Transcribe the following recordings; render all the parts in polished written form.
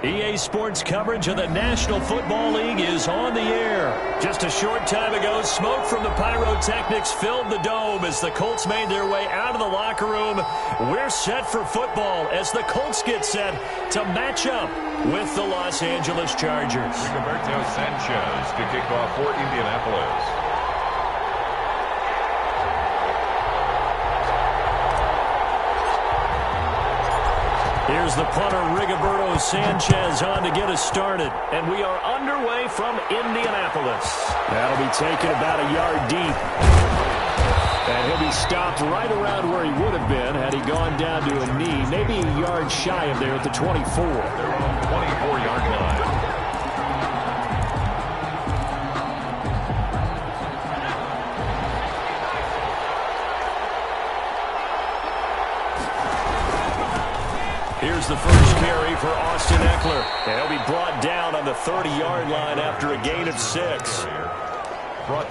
EA Sports coverage of the National Football League is on the air. Just a short time ago, smoke from the pyrotechnics filled the dome as the Colts made their way out of the locker room. We're set for football as the Colts get set to match up with the Los Angeles Chargers. Roberto Sanchez to kick off for Indianapolis. Here's the punter, Rigoberto Sanchez, on to get us started. And we are underway from Indianapolis. That'll be taken about a yard deep. And he'll be stopped right around where he would have been had he gone down to a knee. Maybe a yard shy of there at the 24. They're on the 24-yard line. Here's the first carry for Austin Eckler. And he'll be brought down on the 30-yard line after a gain of 6.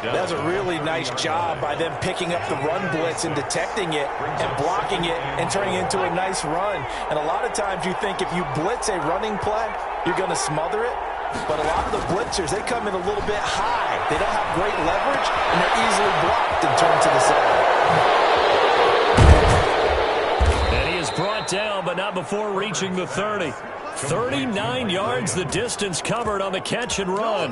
That's a really nice job by them picking up the run blitz and detecting it and blocking it and turning it into a nice run. And a lot of times you think if you blitz a running play, you're going to smother it. But a lot of the blitzers, they come in a little bit high. They don't have great leverage, and they're easily blocked and turned to the side. Brought down, but not before reaching the 30. 39 yards the distance covered on the catch and run.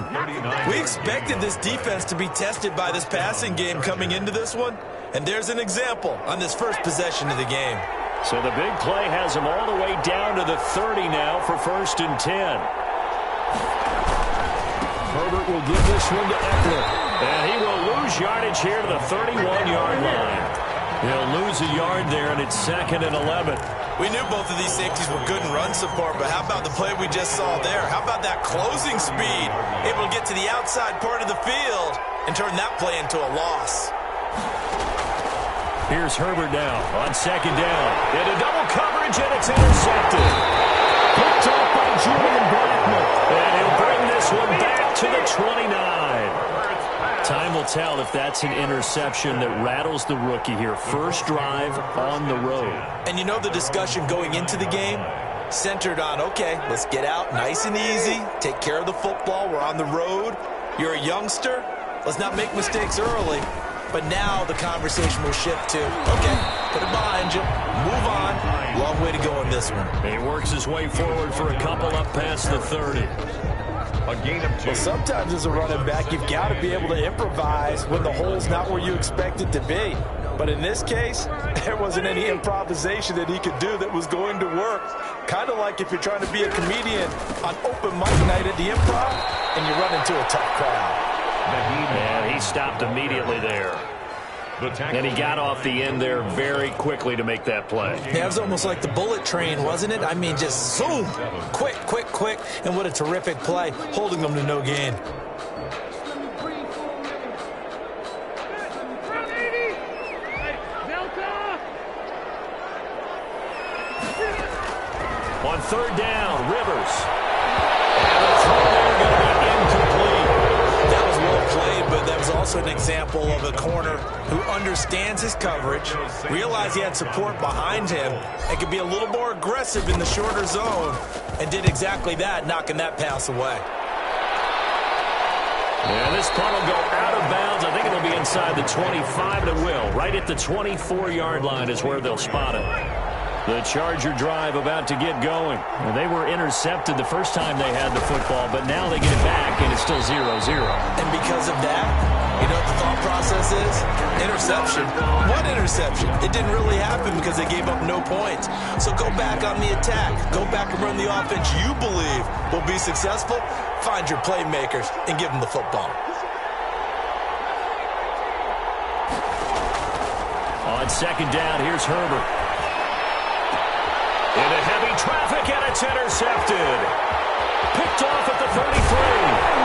We expected this defense to be tested by this passing game coming into this one, and there's an example on this first possession of the game. So the big play has him all the way down to the 30 now for 1st and 10. Herbert will give this one to Eckler, and he will lose yardage here to the 31-yard line. He'll lose a yard there, and it's 2nd and 11. We knew both of these safeties were good in run support, but how about the play we just saw there? How about that closing speed? Able to get to the outside part of the field and turn that play into a loss. Here's Herbert now on 2nd down. Into double coverage, and it's intercepted. Picked off by Julian Blackmon. And he'll bring this one back to the 29. Time will tell if that's an interception that rattles the rookie here. First drive on the road. And you know the discussion going into the game? Centered on, okay, let's get out nice and easy. Take care of the football. We're on the road. You're a youngster. Let's not make mistakes early. But now the conversation will shift to, okay, put it behind you. Move on. Long way to go in this one. He works his way forward for a couple up past the 30. A gain of 2. Well, sometimes as a running back, you've got to be able to improvise when the hole's not where you expect it to be. But in this case, there wasn't any improvisation that he could do that was going to work. Kind of like if you're trying to be a comedian on open mic night at the Improv and you run into a tough crowd. And he stopped immediately there. And he got off the end there very quickly to make that play. Yeah, it was almost like the bullet train, wasn't it? I mean, just zoom, quick, quick, quick, and what a terrific play, holding them to no gain. On 3rd down, Rivers. And the throw there going to be incomplete. That was well played, but that was also an example of a corner who understands his coverage, realized he had support behind him, and could be a little more aggressive in the shorter zone, and did exactly that, knocking that pass away. And this punt will go out of bounds. I think it'll be inside the 25, and it will. Right at the 24-yard line is where they'll spot it. The Charger drive about to get going. And they were intercepted the first time they had the football, but now they get it back, and it's still 0-0. And because of that, you know what the thought process is? Interception. What interception? It didn't really happen because they gave up no points. So go back on the attack. Go back and run the offense you believe will be successful. Find your playmakers and give them the football. On 2nd down, here's Herbert. Into heavy traffic, and it's intercepted. Picked off at the 33.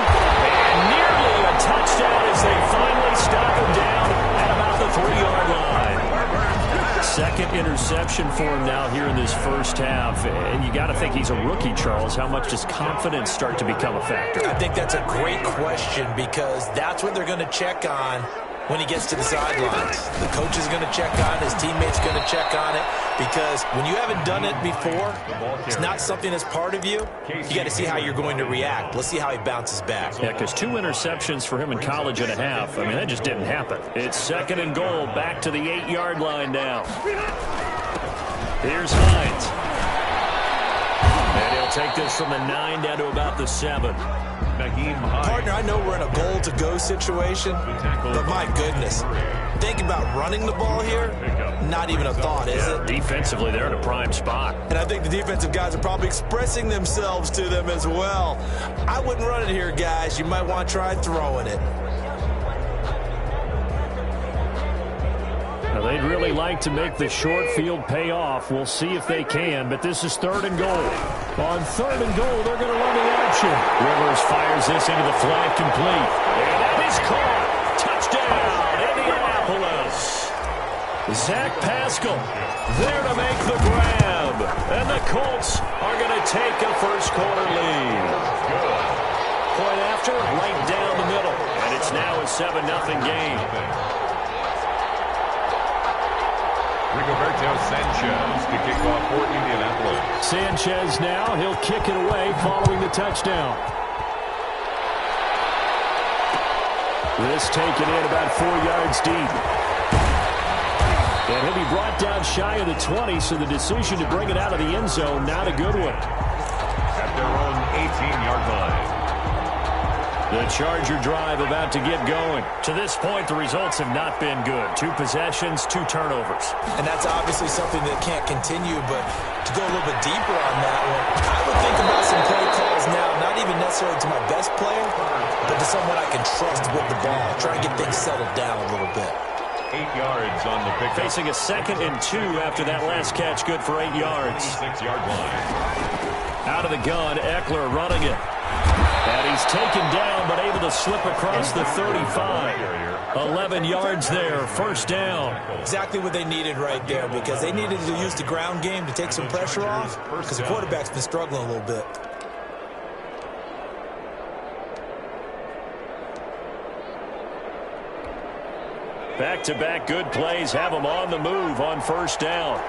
And nearly a touchdown as they finally stop him down at about the 3-yard line. 2nd interception for him now here in this first half. And you got to think he's a rookie, Charles. How much does confidence start to become a factor? I think that's a great question because that's what they're going to check on when he gets to the sidelines. The coach is going to check on it. His teammates going to check on it. Because when you haven't done it before, it's not something that's part of you. You got to see how you're going to react. Let's see how he bounces back. Yeah, because 2 interceptions for him in college and a half. I mean, that just didn't happen. It's 2nd and goal, back to the 8-yard line now. Here's Hines. And he'll take this from the 9 down to about the 7. Partner, I know we're in a goal-to-go situation, but my goodness, think about running the ball here. Not even a thought, is it? Defensively, they're in a prime spot. And I think the defensive guys are probably expressing themselves to them as well. I wouldn't run it here, guys. You might want to try throwing it. Now, they'd really like to make the short field pay off. We'll see if they can, but this is 3rd and goal. On 3rd and goal, they're going to run the option. Rivers fires this into the flat, complete. And that is caught. Touchdown, Indianapolis. Zach Pascal there to make the grab. And the Colts are going to take a first-quarter lead. Point after, right down the middle. And it's now a 7-0 game. Rigoberto Sanchez to kick off for Indianapolis. Sanchez now, he'll kick it away following the touchdown. This taken in about 4 yards deep. And he'll be brought down shy of the 20, so the decision to bring it out of the end zone, not a good one. At their own 18-yard line. The Charger drive about to get going. To this point, the results have not been good. 2 possessions, 2 turnovers. And that's obviously something that can't continue, but to go a little bit deeper on that one, I would think about some play calls now, not even necessarily to my best player, but to someone I can trust with the ball. Try and get things settled down a little bit. 8 yards on the pickup. Facing a 2nd and 2 after that last catch, good for 8 yards. 6-yard line. Out of the gun, Eckler running it. And he's taken down, but able to slip across the 35. 11 yards there, 1st down. Exactly what they needed right there, because they needed to use the ground game to take some pressure off, because the quarterback's been struggling a little bit. Back-to-back good plays have them on the move on 1st down.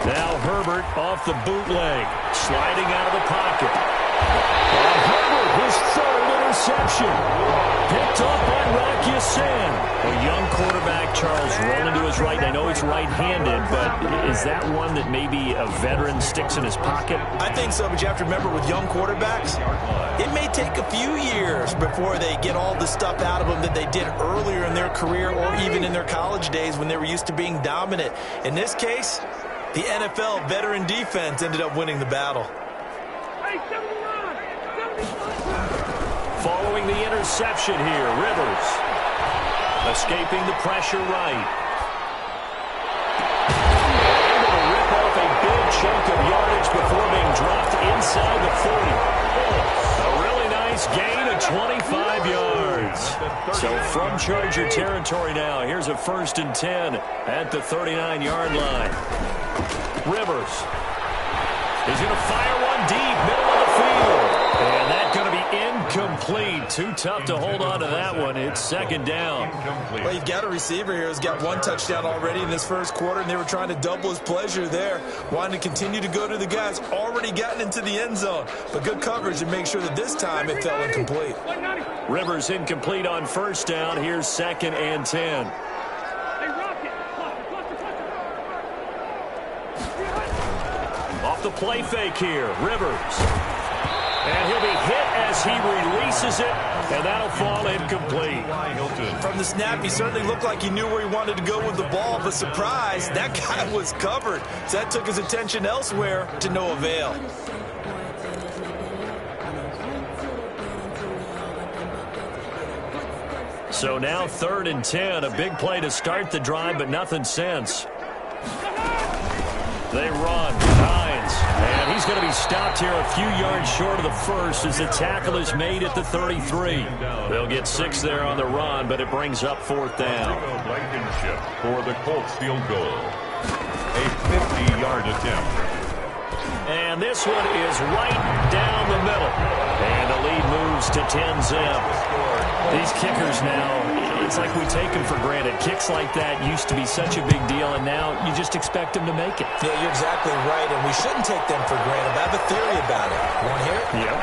Now Herbert off the bootleg, sliding out of the pocket. And Herbert, his 3rd interception. Picked up by Rocky Sin. A young quarterback, Charles, rolling to his right. I know he's right-handed, but is that one that maybe a veteran sticks in his pocket? I think so, but you have to remember with young quarterbacks, it may take a few years before they get all the stuff out of them that they did earlier in their career or even in their college days when they were used to being dominant. In this case, the NFL veteran defense ended up winning the battle. Following the interception here, Rivers escaping the pressure right. Able to rip off a big chunk of yardage before being dropped inside the 40. A really nice gain of 25 yards. So from Charger territory now, here's a 1st and 10 at the 39-yard line. Rivers is going to fire one deep, middle of the field. And that's going to be incomplete. Too tough to hold on to that one. It's 2nd down. Well, you've got a receiver here who's got 1 touchdown already in this 1st quarter, and they were trying to double his pleasure there, wanting to continue to go to the guys already gotten into the end zone. But good coverage to make sure that this time it fell incomplete. Rivers incomplete on 1st down. Here's 2nd and 10. Off the play fake here, Rivers. And he'll be hit as he releases it, and that'll fall incomplete. From the snap, he certainly looked like he knew where he wanted to go with the ball, but surprise, that guy was covered. So that took his attention elsewhere to no avail. So now 3rd and 10, a big play to start the drive, but nothing since. They run. Hines. And he's going to be stopped here a few yards short of the 1st as the tackle is made at the 33. They'll get 6 there on the run, but it brings up 4th down. For the Colts field goal. A 50-yard attempt. And this one is right down the middle. And the lead moves to 10-zip. These kickers now, it's like we take them for granted. Kicks like that used to be such a big deal, and now you just expect them to make it. Yeah, you're exactly right, and we shouldn't take them for granted. But I have a theory about it. Want to hear it? Yep.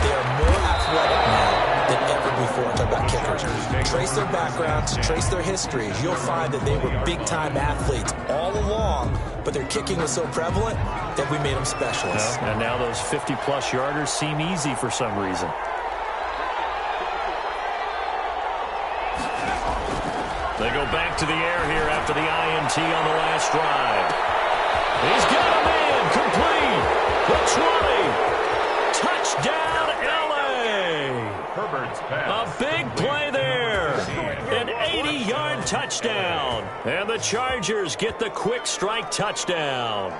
They are more athletic now than ever before. Talk about kickers. Trace their backgrounds, trace their histories. You'll find that they were big-time athletes all along, but their kicking was so prevalent that we made them specialists. And now those 50-plus yarders seem easy for some reason. They go back to the air here after the INT on the last drive. He's got a man complete. The 20. Touchdown, L.A. Herbert's pass. A big play there. An 80-yard touchdown. And the Chargers get the quick strike touchdown.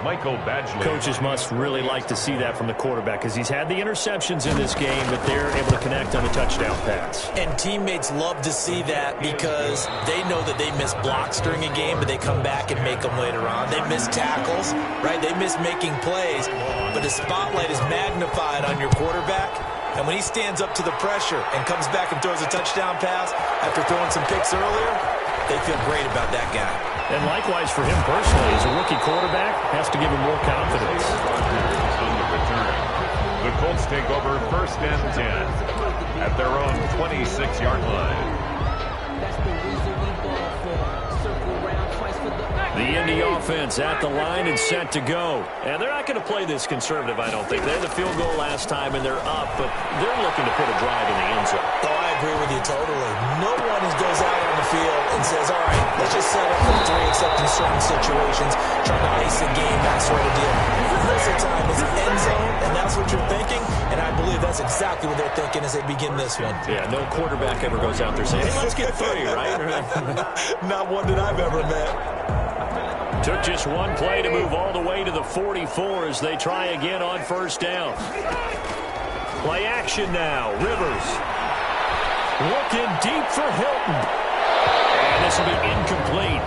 Michael Badgley. Coaches must really like to see that from the quarterback because he's had the interceptions in this game, but they're able to connect on the touchdown pass. And teammates love to see that because they know that they miss blocks during a game, but they come back and make them later on. They miss tackles, right? They miss making plays, but the spotlight is magnified on your quarterback. And when he stands up to the pressure and comes back and throws a touchdown pass after throwing some picks earlier, they feel great about that guy. And likewise for him personally, as a rookie quarterback, has to give him more confidence. The Colts take over 1st and 10 at their own 26-yard line. The Indy offense at the line and set to go. And they're not going to play this conservative, I don't think. They had the field goal last time, and they're up, but they're looking to put a drive in the end zone. Oh, I agree with you totally. No one goes out on the field and says, all right, let's just set up for 3, except in certain situations, trying to ice the game, that sort of deal. Most of the time, it's end zone, and that's what you're thinking, and I believe that's exactly what they're thinking as they begin this one. Yeah, no quarterback ever goes out there saying, hey, let's get 3, right? Not one that I've ever met. Took just one play to move all the way to the 44 as they try again on 1st down. Play action now. Rivers looking deep for Hilton. And this will be incomplete.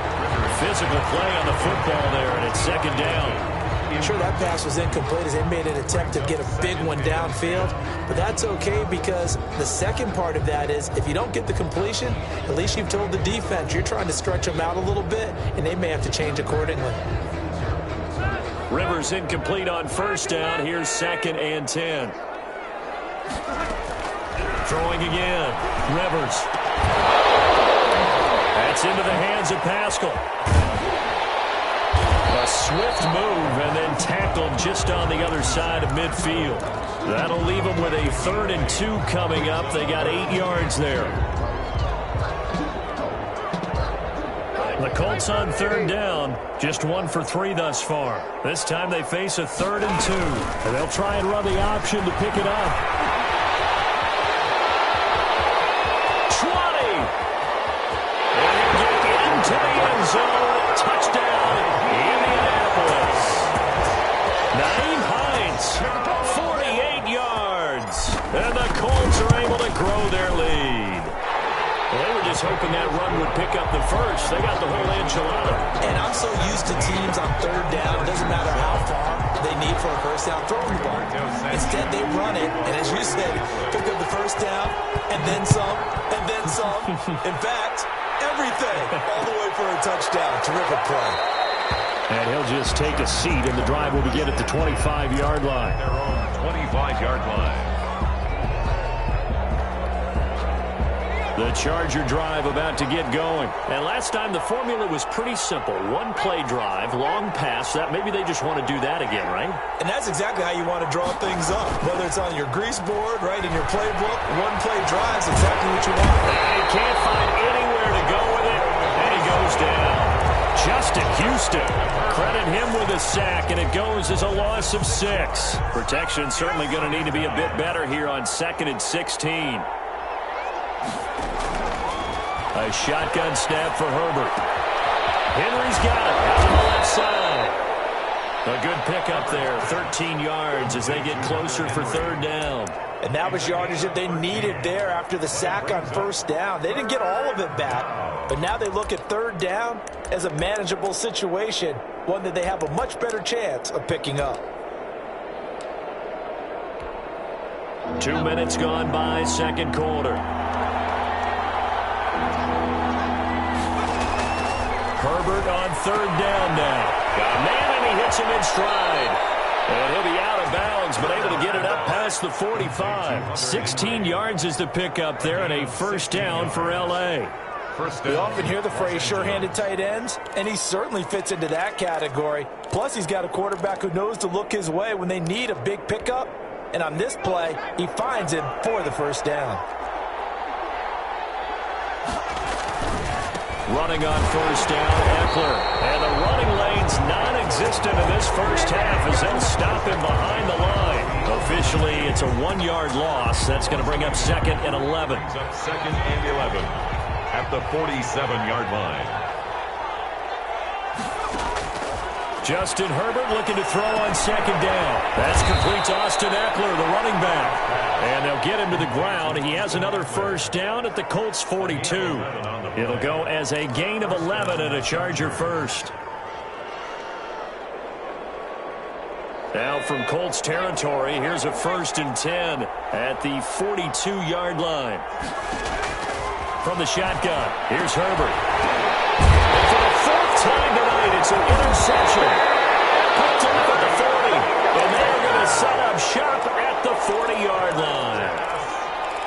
Physical play on the football there, and it's 2nd down. Sure, that pass was incomplete as they made an attempt to get a big one downfield, but that's okay because the second part of that is if you don't get the completion, at least you've told the defense you're trying to stretch them out a little bit, and they may have to change accordingly. Rivers incomplete on 1st down. Here's 2nd and 10. Throwing again. Rivers. That's into the hands of Pascal. A swift move and then tackled just on the other side of midfield. That'll leave them with a 3rd and 2 coming up. They got 8 yards there. The Colts on 3rd down. Just 1 for 3 thus far. This time they face a 3rd and 2. And they'll try and run the option to pick it up. 20. And get into the end zone. Touchdown, Indianapolis. Naeem Hines, 48 yards. And the Colts are able to grow their lead. Well, they were just hoping that run would pick up the first. They got the whole enchilada. And I'm so used to teams on 3rd down. It doesn't matter how far they need for a 1st down throwing the ball. Instead, they run it, and as you said, pick up the 1st down, and then some, and then some. In fact, everything, all the way for a touchdown. Terrific play. And he'll just take a seat, and the drive will begin at the 25-yard line. Their own 25-yard line. The Charger drive about to get going. And last time the formula was pretty simple. 1 play drive, long pass. That maybe they just want to do that again, right? And that's exactly how you want to draw things up. Whether it's on your grease board, right, in your playbook, 1 play drive is exactly what you want. And he can't find anywhere to go with it. And he goes down. Justin Houston. Credit him with a sack, and it goes as a loss of 6. Protection certainly going to need to be a bit better here on 2nd and 16. A shotgun snap for Herbert. Henry's got it out on the left side. A good pickup there, 13 yards as they get closer for 3rd down. And that was yardage that they needed there after the sack on first down. They didn't get all of it back, but now they look at third down as a manageable situation, one that they have a much better chance of picking up. 2 minutes gone by, second quarter. Herbert on third down now. Got a man, and he hits him in stride. And he'll be out of bounds, but able to get it up past the 45. 16 yards is the pickup there, and a first down for L.A. We often hear the phrase sure-handed tight ends, and he certainly fits into that category. Plus, he's got a quarterback who knows to look his way when they need a big pickup. And on this play, he finds him for the first down. Running on first down, Eckler. And the running lane's non-existent in this first half as they'll stop him behind the line. Officially, it's a 1-yard loss. That's going to bring up second and 11. Second and 11 at the 47-yard line. Justin Herbert looking to throw on second down. That's complete to Austin Eckler, the running back. And they'll get him to the ground. He has another first down at the Colts 42. It'll go as a gain of 11 and a Charger first. Now from Colts territory, here's a first and 10 at the 42-yard line. From the shotgun, here's Herbert. And for the fourth time tonight, it's an interception. Picked off at the 40. And they're going to set up shop at the 40-yard line.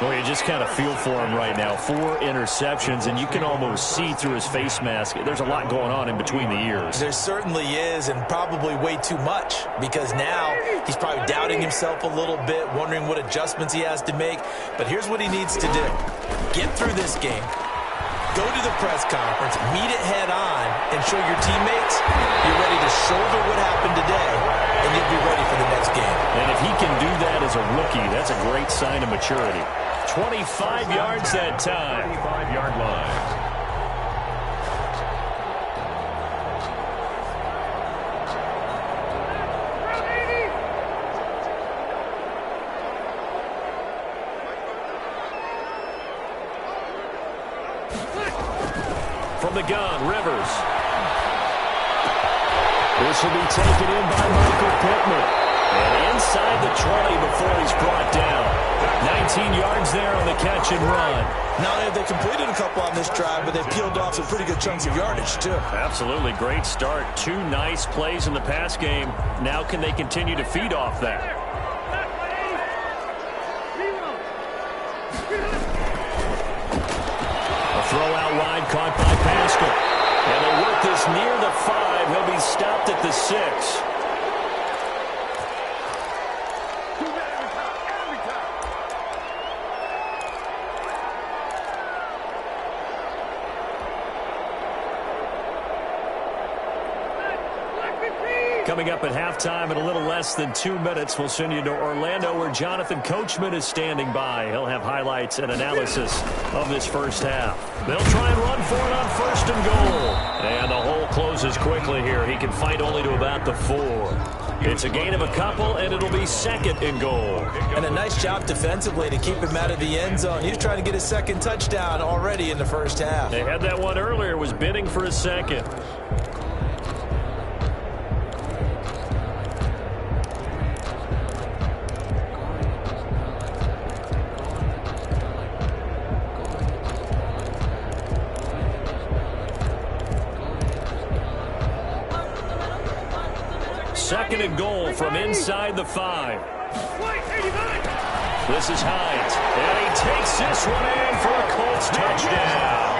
Well, you just kind of feel for him right now. 4 interceptions, and you can almost see through his face mask. There's a lot going on in between the ears. There certainly is, and probably way too much, because now he's probably doubting himself a little bit, wondering what adjustments he has to make. But here's what he needs to do. Get through this game. Go to the press conference, meet it head on, and show your teammates you're ready to shoulder what happened today, and you'll be ready for the next game. And if he can do that as a rookie, that's a great sign of maturity. 25 yards that time. 25-yard line. From the gun, Rivers. This will be taken in by Michael Pittman. And inside the 20 before he's brought down. 19 yards there on the catch and run. Not only have they completed a couple on this drive, but they've peeled off some pretty good chunks of yardage, too. Absolutely. Great start. 2 nice plays in the pass game. Now can they continue to feed off that? A throw out wide caught by Pascal. And they'll work this near the 5. He'll be stopped at the 6. Coming up at halftime in a little less than 2 minutes, we'll send you to Orlando where Jonathan Coachman is standing by. He'll have highlights and analysis of this first half. They'll try and run for it on first and goal. And the hole closes quickly here. He can fight only to about the 4. It's a gain of a couple, and it'll be second and goal. And a nice job defensively to keep him out of the end zone. He's trying to get his second touchdown already in the first half. They had that one earlier, was bidding for a second. Second and goal from inside the 5. This is Hines. And he takes this one in for a Colts touchdown.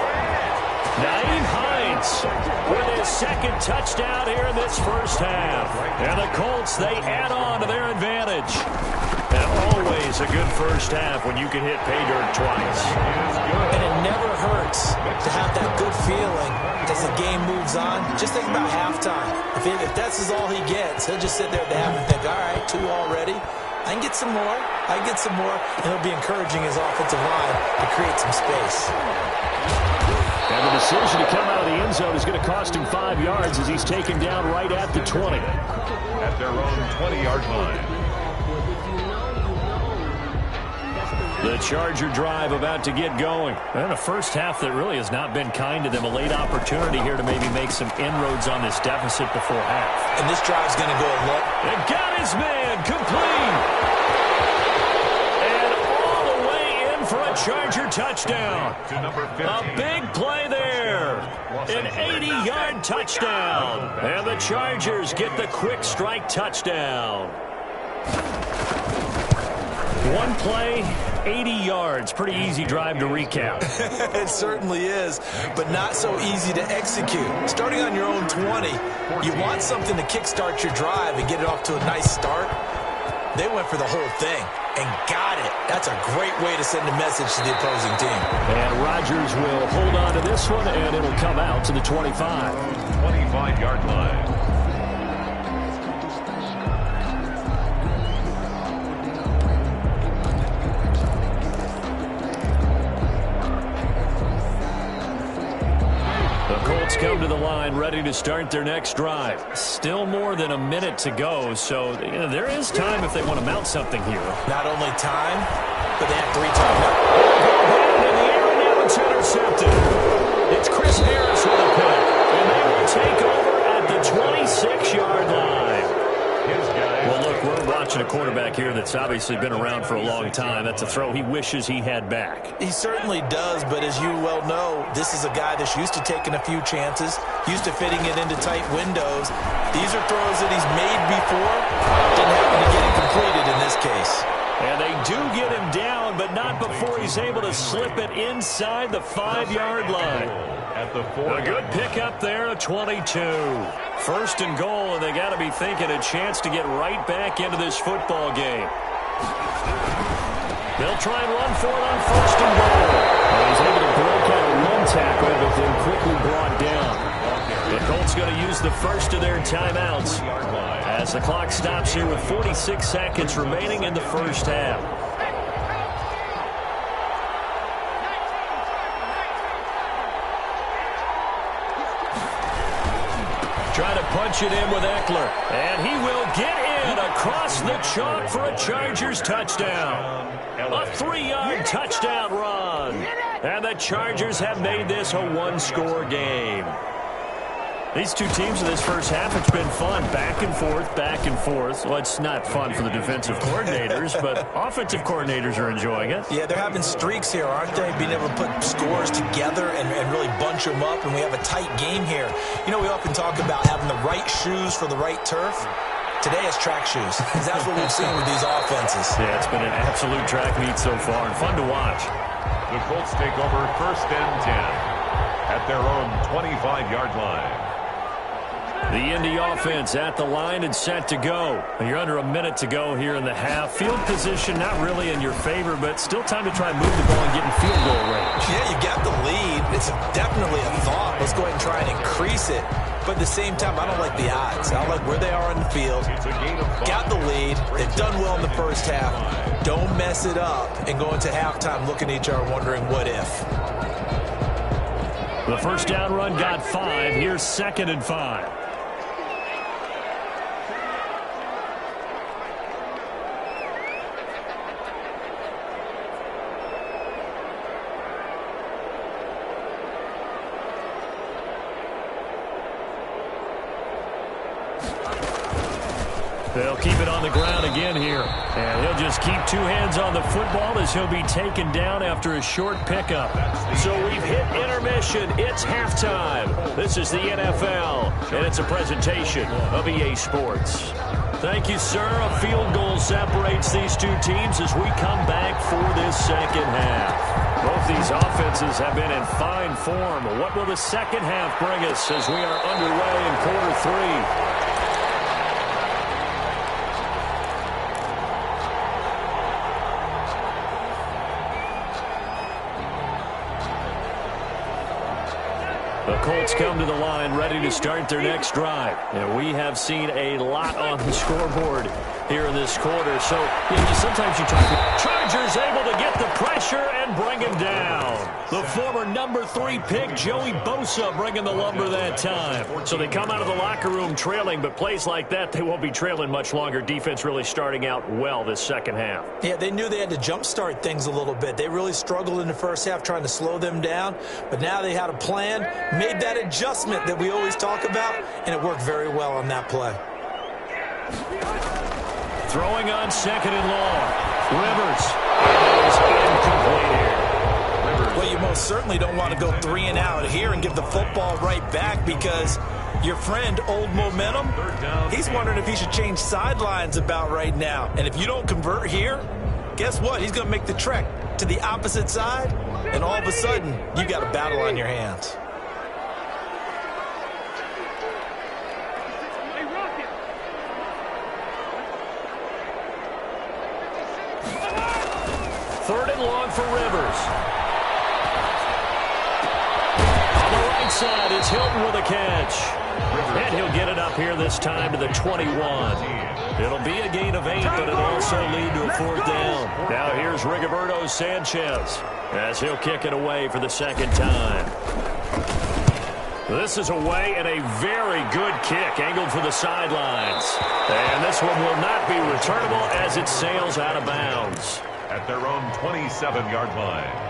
Nyheim Hines with his second touchdown here in this first half. And the Colts, they add on to their advantage. And always a good first half when you can hit pay dirt twice. And it never hurts to have that good feeling as the game moves on. Just think about halftime. If that's all he gets, he'll just sit there at the half and think, all right, 2 already. I can get some more. I can get some more. And he'll be encouraging his offensive line to create some space. And the decision to come out of the end zone is going to cost him 5 yards as he's taken down right at the 20. At their own 20-yard line. The Charger drive about to get going. And a first half that really has not been kind to them. A late opportunity here to maybe make some inroads on this deficit before half. And this drive's going to go a look. And got his man complete. And all the way in for a Charger touchdown. A big play there. An 80-yard touchdown. And the Chargers get the quick strike touchdown. One play, 80 yards. Pretty easy drive to recap. It certainly is, but not so easy to execute. Starting on your own 20, you want something to kickstart your drive and get it off to a nice start. They went for the whole thing and got it. That's a great way to send a message to the opposing team. And Rodgers will hold on to this one, and it'll come out to the 25. 25-yard line. Colts come to the line ready to start their next drive. Still more than a minute to go, so there is time if they want to mount something here. Not only time, but they have 3 times. In the air, and now it's intercepted. It's Chris Harris with a pick, and they will take over at the 26-yard line. Well, look, we're watching a quarterback here that's obviously been around for a long time. That's a throw he wishes he had back. He certainly does, but as you well know, this is a guy that's used to taking a few chances, used to fitting it into tight windows. These are throws that he's made before. Didn't happen to get it completed in this case. And they do get him down, but not before he's able to slip it inside the 5-yard line. A good pickup there at 22. First and goal, and they got to be thinking a chance to get right back into this football game. They'll try and run for it on first and goal. And he's able to break out a run tackle, but then quickly brought down. The Colts going to use the first of their timeouts as the clock stops here with 46 seconds remaining in the first half. Try to punch it in with Eckler. And he will get in across the chalk for a Chargers touchdown. A 3-yard touchdown run. And the Chargers have made this a one-score game. These two teams in this first half, it's been fun. Back and forth, back and forth. Well, it's not fun for the defensive coordinators, but offensive coordinators are enjoying it. Yeah, they're having streaks here, aren't they? Being able to put scores together and really bunch them up, and we have a tight game here. You know, we often talk about having the right shoes for the right turf. Today it's track shoes, because that's what we've seen with these offenses. Yeah, it's been an absolute track meet so far, and fun to watch. The Colts take over first and 10 at their own 25-yard line. The Indy offense at the line and set to go. You're under a minute to go here in the half. Field position not really in your favor, but still time to try and move the ball and get in field goal range. Yeah, you got the lead. It's definitely a thought. Let's go ahead and try and increase it. But at the same time, I don't like the odds. I don't like where they are on the field. Got the lead. They've done well in the first half. Don't mess it up and go into halftime looking at each other wondering what if. The first down run got 5. Here's 2nd and 5. They'll keep it on the ground again here. And he'll just keep 2 hands on the football as he'll be taken down after a short pickup. So we've hit intermission. It's halftime. This is the NFL, and it's a presentation of EA Sports. Thank you, sir. A field goal separates these two teams as we come back for this second half. Both these offenses have been in fine form. What will the second half bring us as we are underway in quarter 3? The Colts come to the line ready to start their next drive. And we have seen a lot on the scoreboard here in this quarter. So sometimes you talk about Chargers able to get the pressure and bring him down. The former number 3 pick, Joey Bosa, bringing the lumber that time. So they come out of the locker room trailing, but plays like that, they won't be trailing much longer. Defense really starting out well this second half. Yeah, they knew they had to jumpstart things a little bit. They really struggled in the first half trying to slow them down, but now they had a plan, made that adjustment that we always talk about, and it worked very well on that play. Throwing on second and long. Rivers is incomplete here. Well, you most certainly don't want to go 3 and out here and give the football right back, because your friend, Old Momentum, he's wondering if he should change sidelines about right now. And if you don't convert here, guess what? He's going to make the trek to the opposite side, and all of a sudden, you got a battle on your hands. Third and long for Rivers. On the right side, it's Hilton with a catch. And he'll get it up here this time to the 21. It'll be a gain of 8, but it'll also lead to a 4th down. Now here's Rigoberto Sanchez as he'll kick it away for the second time. This is away, and a very good kick angled for the sidelines. And this one will not be returnable as it sails out of bounds. At their own 27-yard line.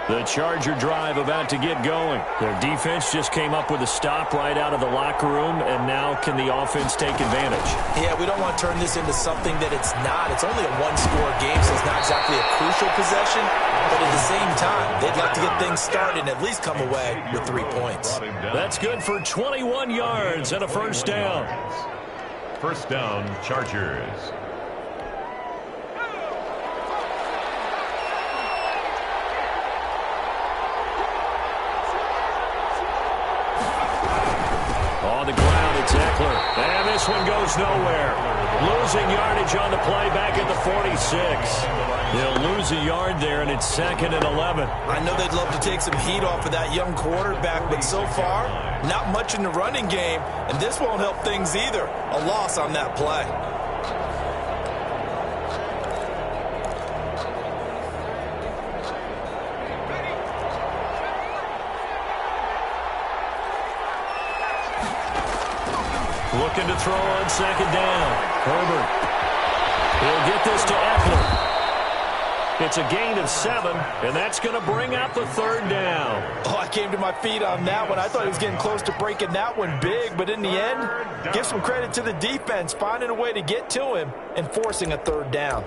The Charger drive about to get going. Their defense just came up with a stop right out of the locker room, and now can the offense take advantage? Yeah, we don't want to turn this into something that it's not. It's only a one-score game, so it's not exactly a crucial possession. But at the same time, they'd like to get things started and at least come away with 3 points. That's good for 21 yards and a first down. First down, Chargers. On the ground, it's Eckler. And this one goes nowhere. Losing yardage on the play back at the 46. They'll lose a yard there, and it's 2nd and 11. I know they'd love to take some heat off of that young quarterback, but so far, not much in the running game, and this won't help things either. A loss on that play. Looking to throw on second down. Herbert. He'll get this to Eckler. It's a gain of 7, and that's going to bring out the 3rd down. Oh, I came to my feet on that one. I thought he was getting close to breaking that one big, but in the end, give some credit to the defense, finding a way to get to him and forcing a 3rd down.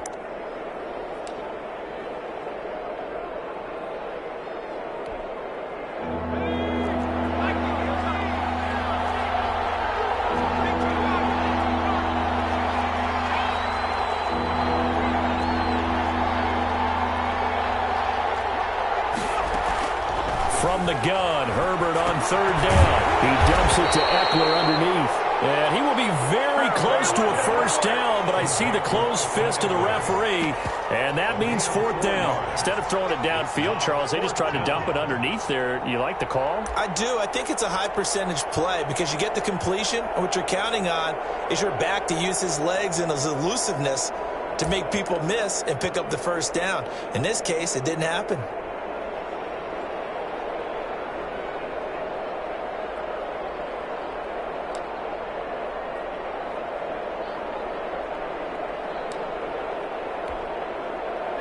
From the gun, Herbert on 3rd down. He dumps it to Eckler underneath. And he will be very close to a first down, but I see the closed fist of the referee, and that means 4th down. Instead of throwing it downfield, Charles, they just tried to dump it underneath there. You like the call? I do. I think it's a high-percentage play because you get the completion, and what you're counting on is your back to use his legs and his elusiveness to make people miss and pick up the first down. In this case, it didn't happen.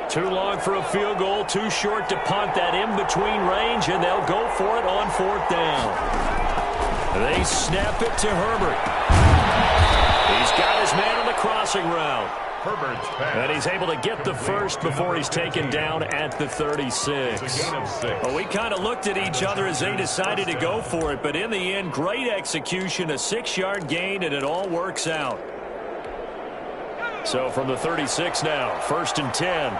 Too long for a field goal, too short to punt that in-between range, and they'll go for it on 4th down. They snap it to Herbert. He's got his man on the crossing route. Herbert's pass. And he's able to get the first before he's taken down at the 36. Well, we kind of looked at each other as they decided to go for it, but in the end, great execution, a 6-yard gain, and it all works out. So from the 36 now, 1st and 10.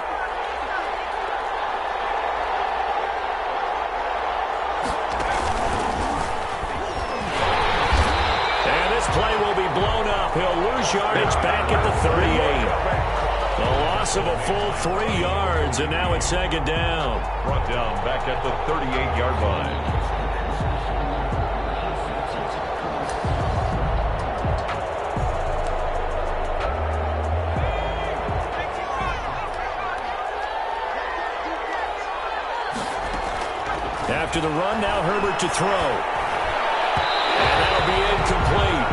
Play will be blown up. He'll lose yardage back at the 38. A loss of a full 3 yards, and now it's 2nd down. Brought down back at the 38-yard line. After the run, now Herbert to throw. And that'll be incomplete.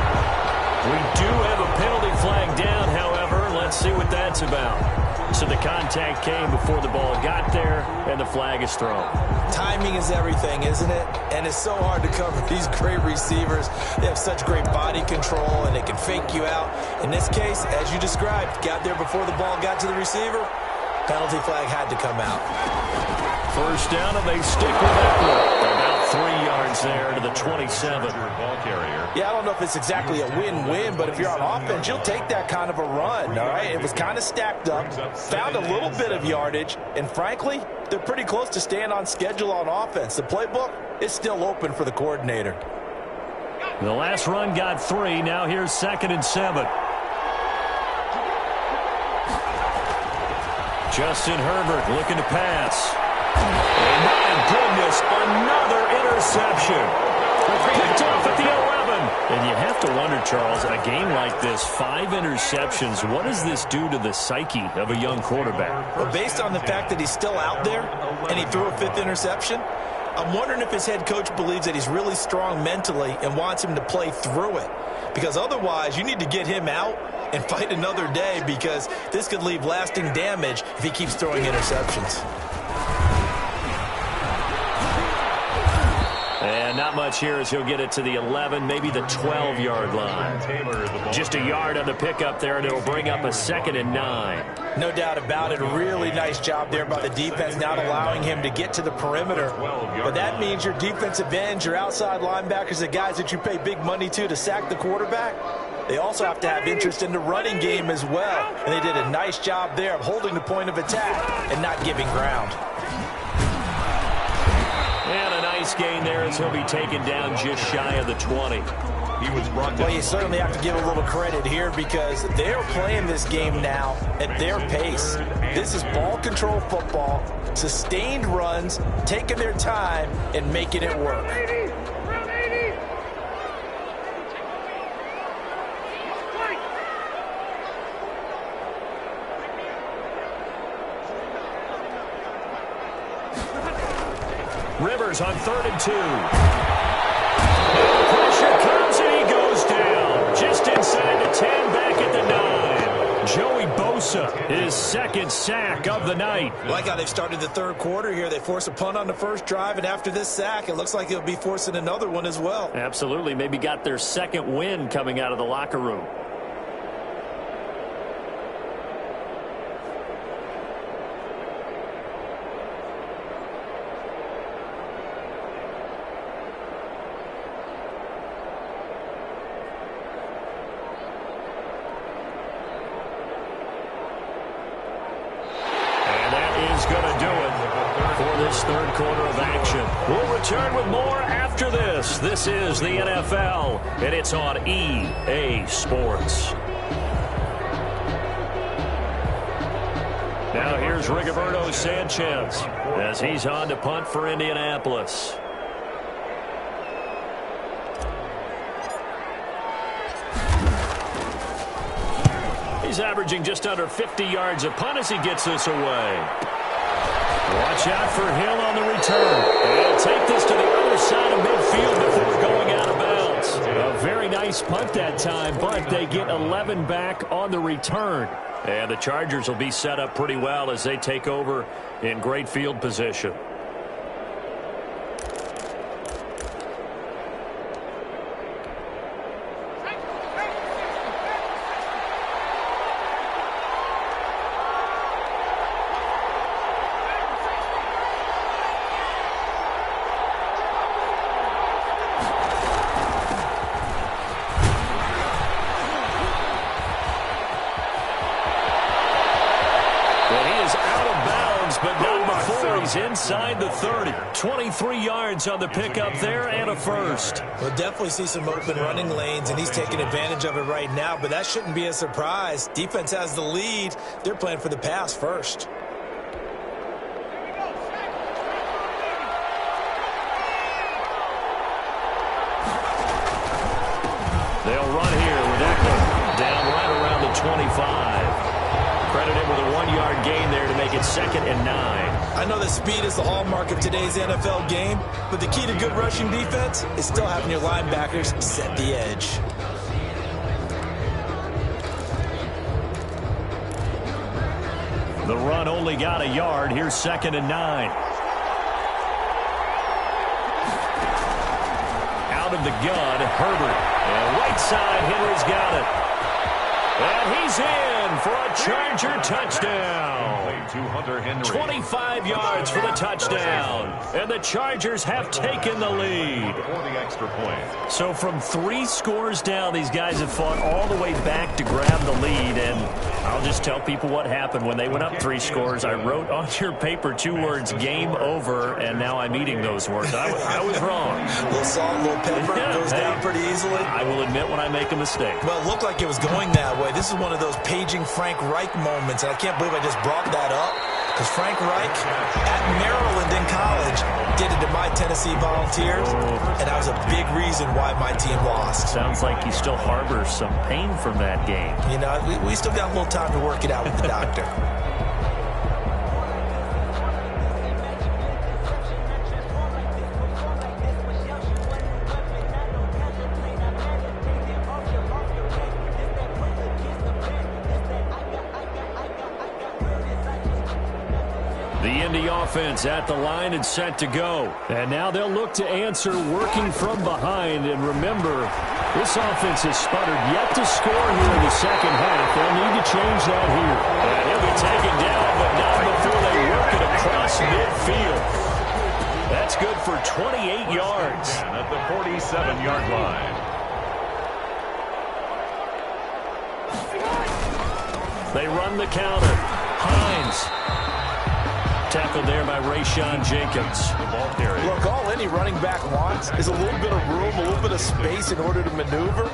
We do have a penalty flag down, however. Let's see what that's about. So the contact came before the ball got there, and the flag is thrown. Timing is everything, isn't it? And it's so hard to cover these great receivers. They have such great body control, and they can fake you out. In this case, as you described, got there before the ball got to the receiver. Penalty flag had to come out. First down, and they stick with that one. About 3 yards there to the 27. Ball carrier. Yeah, I don't know if it's exactly a win-win, but if you're on offense, you'll take that kind of a run, all right? It was kind of stacked up, found a little bit of yardage, and frankly, they're pretty close to staying on schedule on offense. The playbook is still open for the coordinator. The last run got 3. Now here's 2nd and 7. Justin Herbert looking to pass. Oh, my goodness, another interception. Picked off at the 11. And you have to wonder, Charles, a game like this, 5 interceptions, what does this do to the psyche of a young quarterback? Well, based on the fact that he's still out there and he threw a 5th interception, I'm wondering if his head coach believes that he's really strong mentally and wants him to play through it. Because otherwise, you need to get him out and fight another day, because this could leave lasting damage if he keeps throwing interceptions. And not much here as he'll get it to the 11, maybe the 12-yard line. Just a yard on the pickup there, and it'll bring up a 2nd and 9. No doubt about it. A really nice job there by the defense, not allowing him to get to the perimeter. But that means your defensive ends, your outside linebackers, the guys that you pay big money to sack the quarterback, they also have to have interest in the running game as well. And they did a nice job there of holding the point of attack and not giving ground. And a nice gain there as he'll be taken down just shy of the 20. He was brought down. Well, you certainly have to give a little credit here, because they're playing this game now at their pace. This is ball control football, sustained runs, taking their time and making it work. Rivers on 3rd and 2. Pressure comes and he goes down. Just inside the 10, back at the 9. Joey Bosa, his 2nd sack of the night. Like how they've started the 3rd quarter here. They force a punt on the first drive, and after this sack, it looks like they'll be forcing another one as well. Absolutely. Maybe got their 2nd win coming out of the locker room. Third quarter of action. We'll return with more after this. This is the NFL, and it's on EA Sports. Now here's Rigoberto Sanchez as he's on to punt for Indianapolis. He's averaging just under 50 yards a punt as he gets this away. Watch out for Hill on the return. They'll take this to the other side of midfield before going out of bounds. A very nice punt that time, but they get 11 back on the return. And the Chargers will be set up pretty well as they take over in great field position. Inside the 30. 23 yards on the pickup there and a first. We'll definitely see some open running lanes, and he's taking advantage of it right now, but that shouldn't be a surprise. Defense has the lead. They're playing for the pass first. They'll run here with Eckler down right around the 25. Credited with a 1 1-yard gain there to make it 2nd and 9. I know that speed is the hallmark of today's NFL game, but the key to good rushing defense is still having your linebackers set the edge. The run only got a yard. Here's 2nd and 9. Out of the gun, Herbert. And right side, Henry's got it. And he's in for a Charger touchdown. 25 yards for the touchdown. And the Chargers have taken the lead. So from 3 scores down, these guys have fought all the way back to grab the lead. And I'll just tell people what happened when they went up 3 scores. I wrote on your paper 2 words, game over, and now I'm eating those words. I was wrong. A little salt, a little pepper, goes down pretty easily. I will admit when I make a mistake. Well, it looked like it was going that way. This is one of those paging Frank Reich moments, and I can't believe I just brought that up, because Frank Reich at Maryland in college did it to my Tennessee Volunteers, and that was a big reason why my team lost. Sounds like he still harbors some pain from that game. You know, we still got a little time to work it out with the doctor. Offense at the line and set to go. And now they'll look to answer working from behind. And remember, this offense has sputtered yet to score here in the second half. They'll need to change that here. And he'll be taken down, but not before they work it across midfield. That's good for 28 yards. At the 47-yard line. They run the counter. Hines. Tackled there by Rayshon Jenkins. Look, all any running back wants is a little bit of room, a little bit of space in order to maneuver.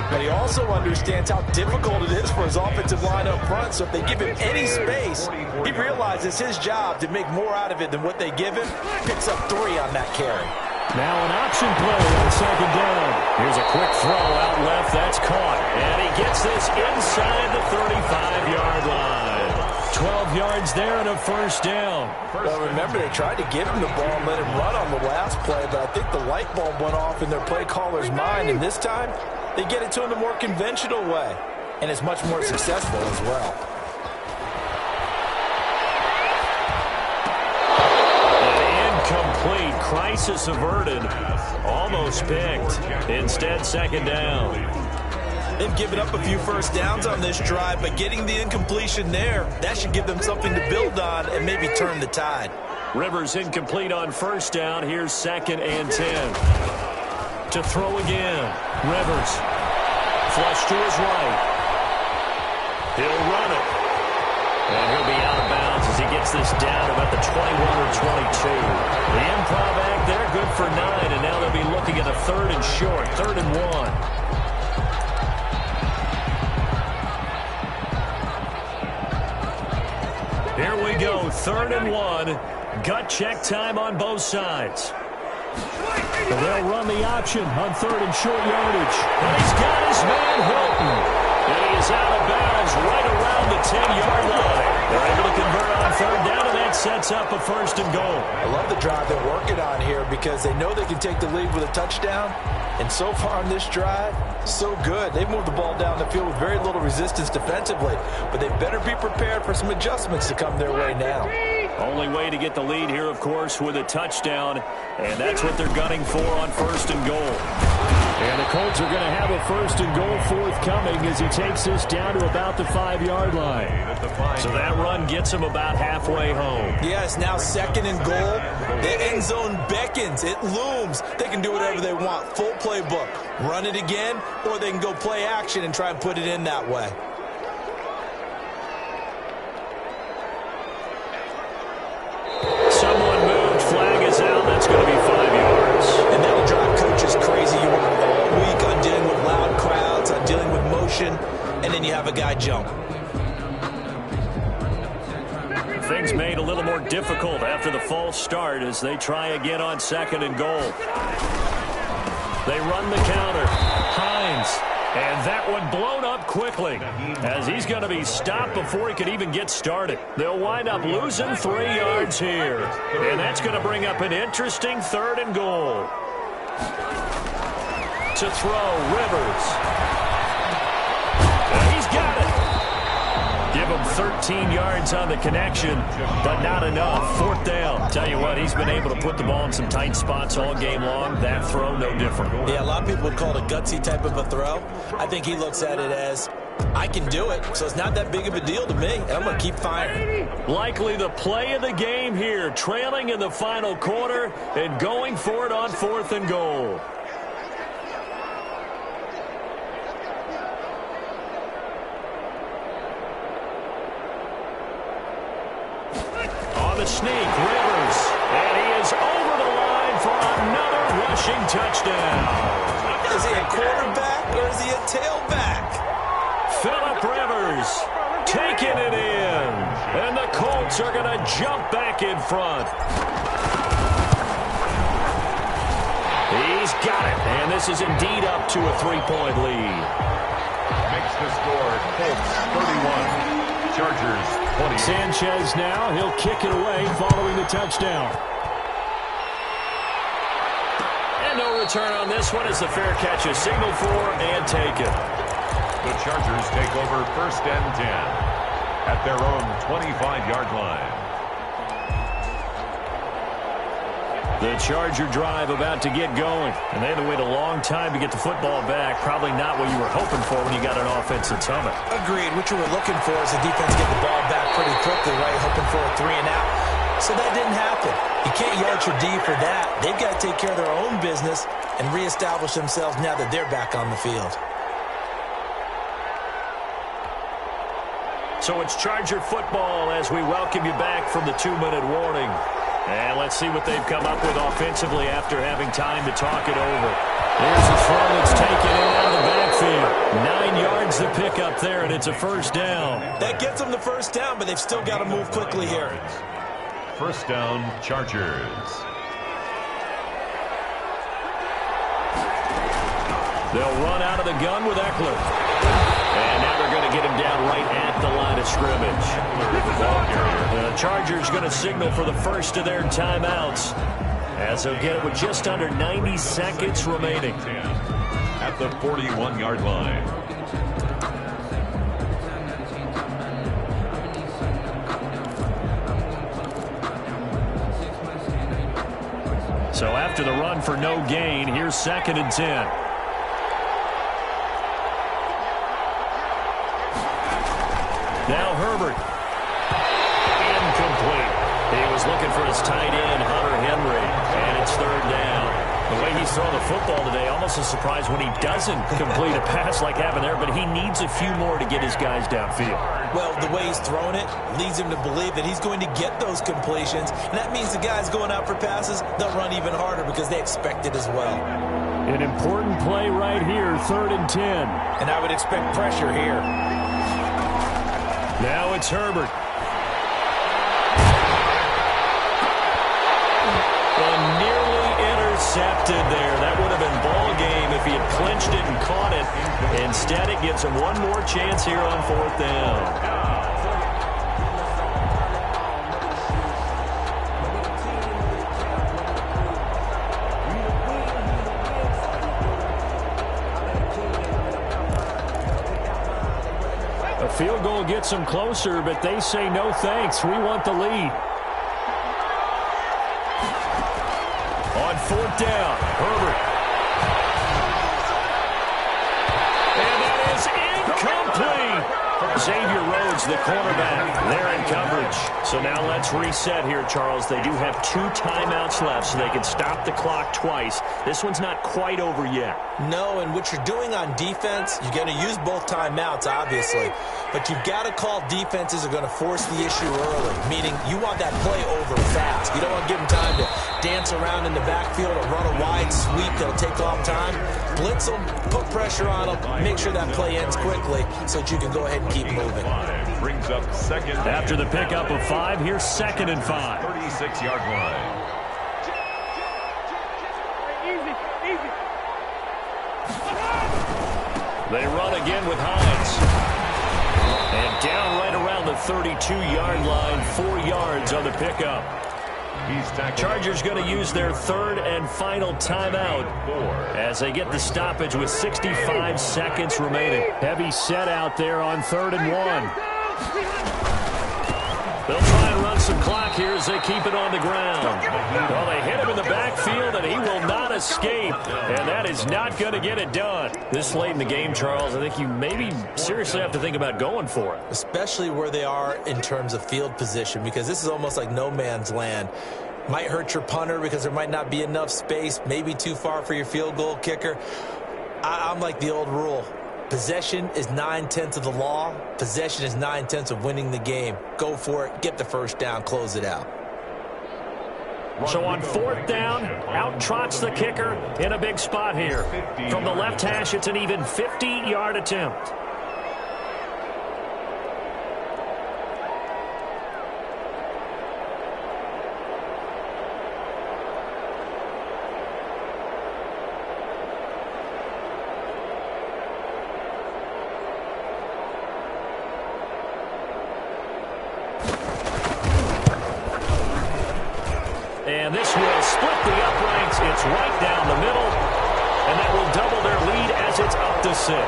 But he also understands how difficult it is for his offensive line up front. So if they give him any space, he realizes his job to make more out of it than what they give him. Picks up 3 on that carry. Now an option play on 2nd down. Here's a quick throw out left. That's caught. And he gets this inside the 35-yard line. 12 yards there and a 1st down. Well, remember, they tried to give him the ball and let him run on the last play, but I think the light bulb went off in their play caller's mind, and this time they get it to him the more conventional way, and it's much more successful as well. Incomplete. Crisis averted. Almost picked. Instead, 2nd down. They've given up a few 1st downs on this drive, but getting the incompletion there, that should give them something to build on and maybe turn the tide. Rivers incomplete on 1st down. Here's 2nd and 10. To throw again. Rivers. Flush to his right. He'll run it. And he'll be out of bounds as he gets this down about the 21 or 22. The improv act there, good for 9, and now they'll be looking at a 3rd and short, 3rd and 1. Here we go, 3rd and 1. Gut check time on both sides. They'll run the option on 3rd and short yardage. And he's got his man Hilton. And he is out of bounds right around the 10-yard line. They're able to convert on 3rd down, and that sets up a 1st and goal. I love the drive they're working on here because they know they can take the lead with a touchdown. And so far on this drive, so good. They've moved the ball down the field with very little resistance defensively, but they better be prepared for some adjustments to come their way now. Only way to get the lead here, of course, with a touchdown, and that's what they're gunning for on 1st and goal. And the Colts are going to have a 1st and goal forthcoming as he takes this down to about the 5-yard line. So that run gets him about halfway home. Yes, now 2nd and goal. The end zone beckons. It looms. They can do whatever they want. Full playbook. Run it again, or they can go play action and try and put it in that way. Someone moved. Flag is out. That's going to be 5 yards. And that'll drive coaches crazy. You work all week on dealing with loud crowds, on dealing with motion, and then you have a guy jump. Things made a little more difficult after the false start as they try again on 2nd and goal. They run the counter. Hines And that one blown up quickly, as he's going to be stopped before he could even get started. They'll wind up losing 3 yards here. And that's going to bring up an interesting 3rd and goal. To throw, Rivers. He's got it. Give him 13 yards on the connection, but not enough. 4th down. Tell you what, he's been able to put the ball in some tight spots all game long. That throw, no different. Yeah, a lot of people would call it a gutsy type of a throw. I think he looks at it as, I can do it, so it's not that big of a deal to me, and I'm going to keep firing. Likely the play of the game here, trailing in the final quarter and going for it on 4th and goal. The sneak, Rivers, and he is over the line for another rushing touchdown. Is he a quarterback or is he a tailback? Phillip Rivers taking it in, and the Colts are going to jump back in front. He's got it, and this is indeed up to a 3-point lead. Makes the score Colts 31. Chargers 20. Sanchez now, he'll kick it away following the touchdown. And no return on this one as the fair catch is signaled for and taken. The Chargers take over 1st and 10 at their own 25-yard line. The Charger drive about to get going, and they had to wait a long time to get the football back. Probably not what you were hoping for when you got an offense that's humming. Agreed. What you were looking for is the defense get the ball back pretty quickly, right? Hoping for a 3 and out. So that didn't happen. You can't yard your D for that. They've got to take care of their own business and reestablish themselves now that they're back on the field. So it's Charger football as we welcome you back from the 2-minute warning. And let's see what they've come up with offensively after having time to talk it over. Here's a throw that's taken in out of the backfield. 9 yards to pick up there, and it's a 1st down. That gets them the 1st down, but they've still got to move quickly here. 1st down, Chargers. They'll run out of the gun with Eckler. And now they're going to get him down right at the line of scrimmage. The Chargers going to signal for the first of their timeouts, as they'll get it with just under 90 seconds remaining. At the 41-yard line. So after the run for no gain, here's 2nd and 10. Now Herbert. Incomplete. He was looking for his tight end, Hunter Henry, and it's 3rd down. The way he's throwing the football today, almost a surprise when he doesn't complete a pass like having there, but he needs a few more to get his guys downfield. Well, the way he's throwing it leads him to believe that he's going to get those completions, and that means the guys going out for passes, they'll run even harder because they expect it as well. An important play right here, 3rd and 10. And I would expect pressure here. Now it's Herbert. And nearly intercepted there. That would have been ball game if he had clinched it and caught it. Instead, it gives him one more chance here on 4th down. A field goal gets them closer, but they say no thanks. We want the lead. On 4th down, Herbert. And that is incomplete. Xavier Rhodes, the cornerback, they're in coverage. So now let's reset here, Charles. They do have 2 timeouts left, so they can stop the clock twice. This one's not quite over yet. No, and what you're doing on defense, you're going to use both timeouts, obviously. But you've got to call defenses are going to force the issue early, meaning you want that play over fast. You don't want to give them time to dance around in the backfield or run a wide sweep that'll take off time. Blitz them, put pressure on them, make sure that play ends quickly so that you can go ahead and keep moving. Brings up 2nd. After the pickup of 5, here's 2nd and 5. 36-yard line. They run again with Hines. And down right around the 32-yard line, 4 yards on the pickup. Chargers going to use their third and final timeout as they get the stoppage with 65 seconds remaining. Heavy set out there on 3rd and 1. They'll try and run some clock here as they keep it on the ground. Well, they hit him in the backfield, and he will not escape. And that is not going to get it done. This late in the game, Charles, I think you maybe seriously have to think about going for it. Especially where they are in terms of field position, because this is almost like no man's land. Might hurt your punter because there might not be enough space, maybe too far for your field goal kicker. I'm like the old rule. Possession is 9/10 of the law. Possession is 9/10 of winning the game. Go for it. Get the first down. Close it out. So on 4th down, out trots the kicker in a big spot here. From the left hash, it's an even 50-yard attempt. And this will split the uprights. It's right down the middle. And that will double their lead as it's up to 6.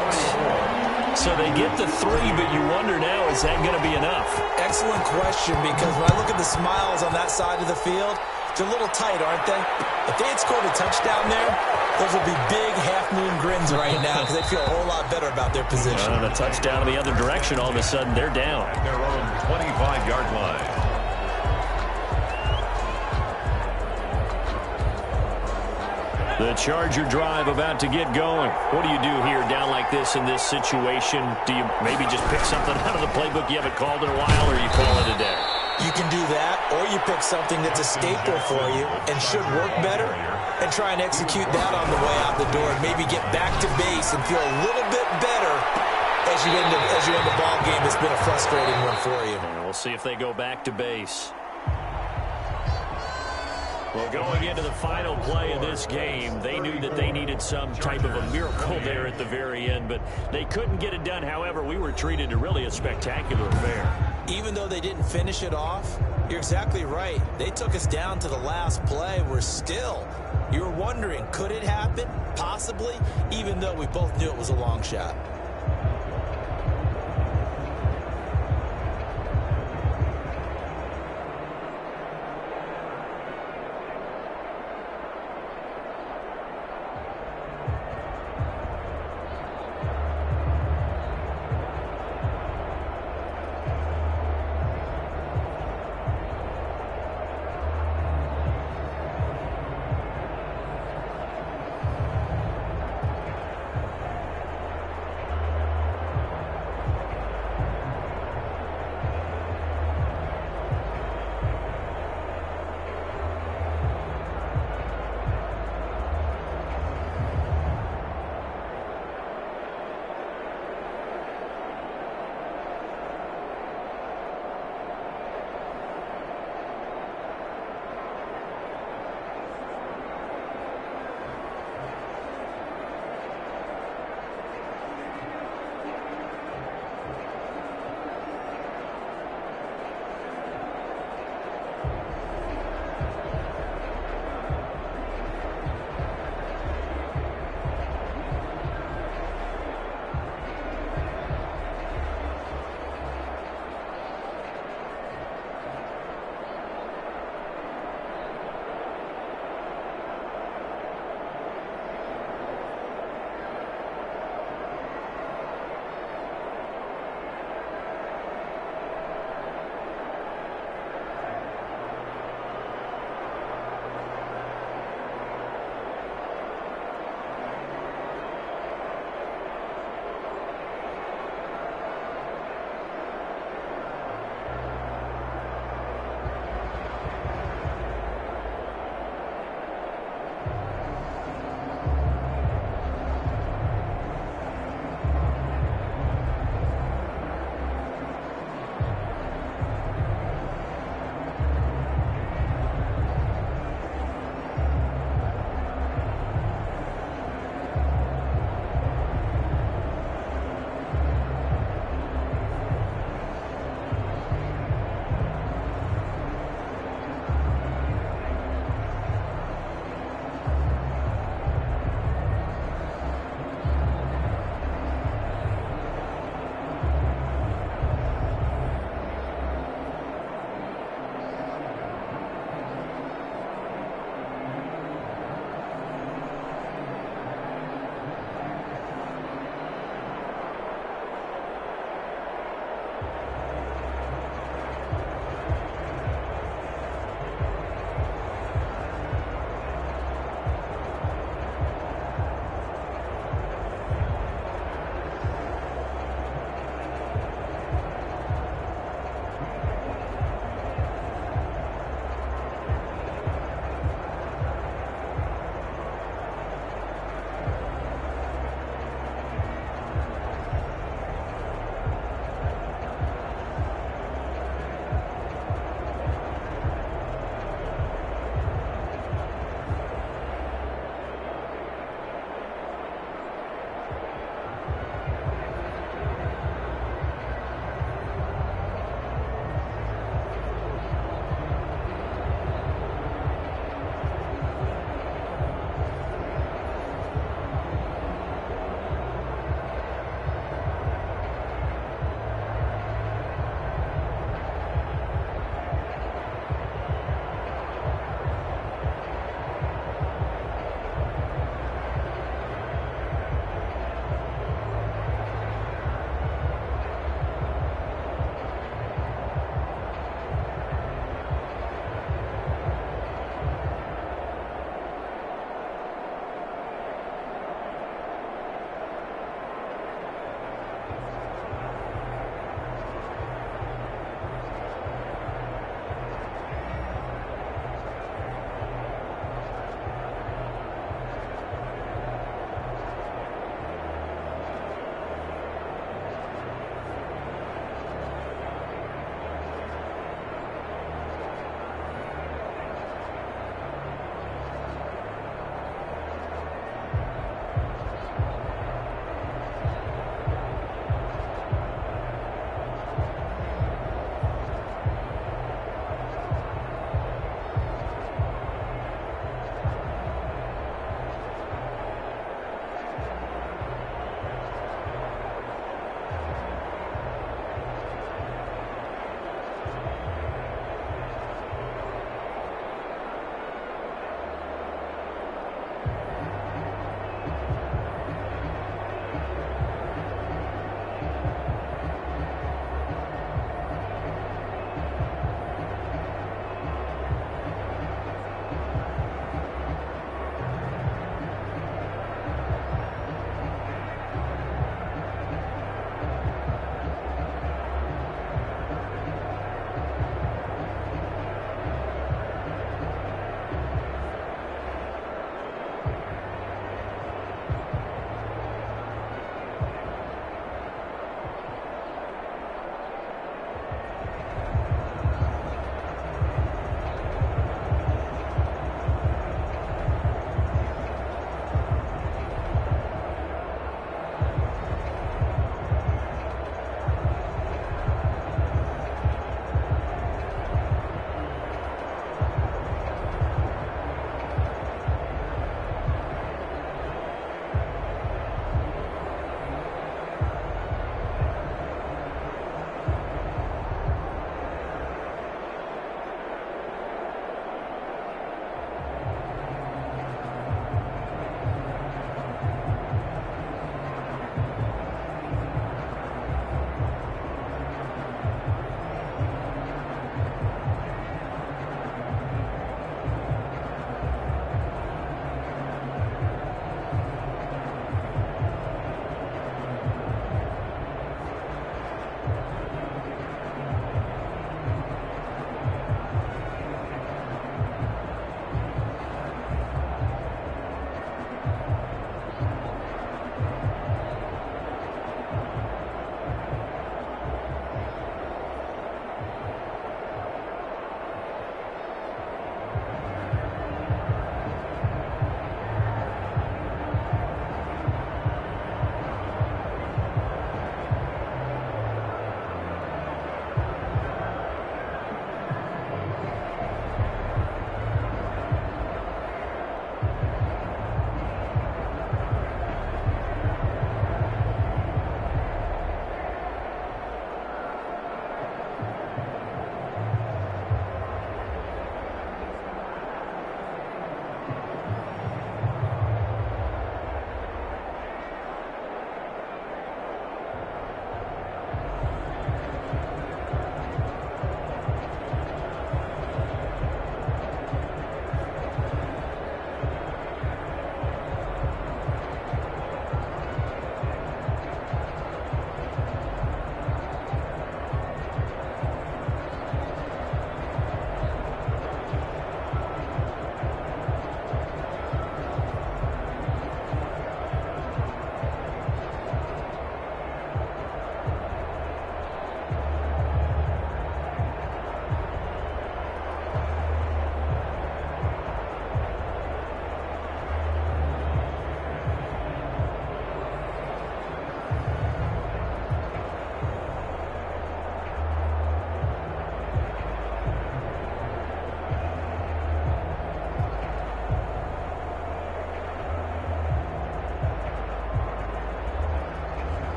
So they get to 3, but you wonder now, is that going to be enough? Excellent question, because when I look at the smiles on that side of the field, they're a little tight, aren't they? If they had scored a touchdown there, those would be big half-moon grins right now because they feel a whole lot better about their position. And a touchdown in the other direction, all of a sudden they're down. At their own 25-yard line. The Charger drive about to get going. What do you do here down like this in this situation? Do you maybe just pick something out of the playbook you haven't called in a while, or you call it a day? You can do that, or you pick something that's a staple for you and should work better and try and execute that on the way out the door and maybe get back to base and feel a little bit better as you end the ball game. It's been a frustrating one for you. And we'll see if they go back to base. Well, going into the final play of this game, they knew that they needed some type of a miracle there at the very end, but they couldn't get it done. However, we were treated to really a spectacular affair. Even though they didn't finish it off, you're exactly right. They took us down to the last play. You were wondering, could it happen? Possibly, even though we both knew it was a long shot.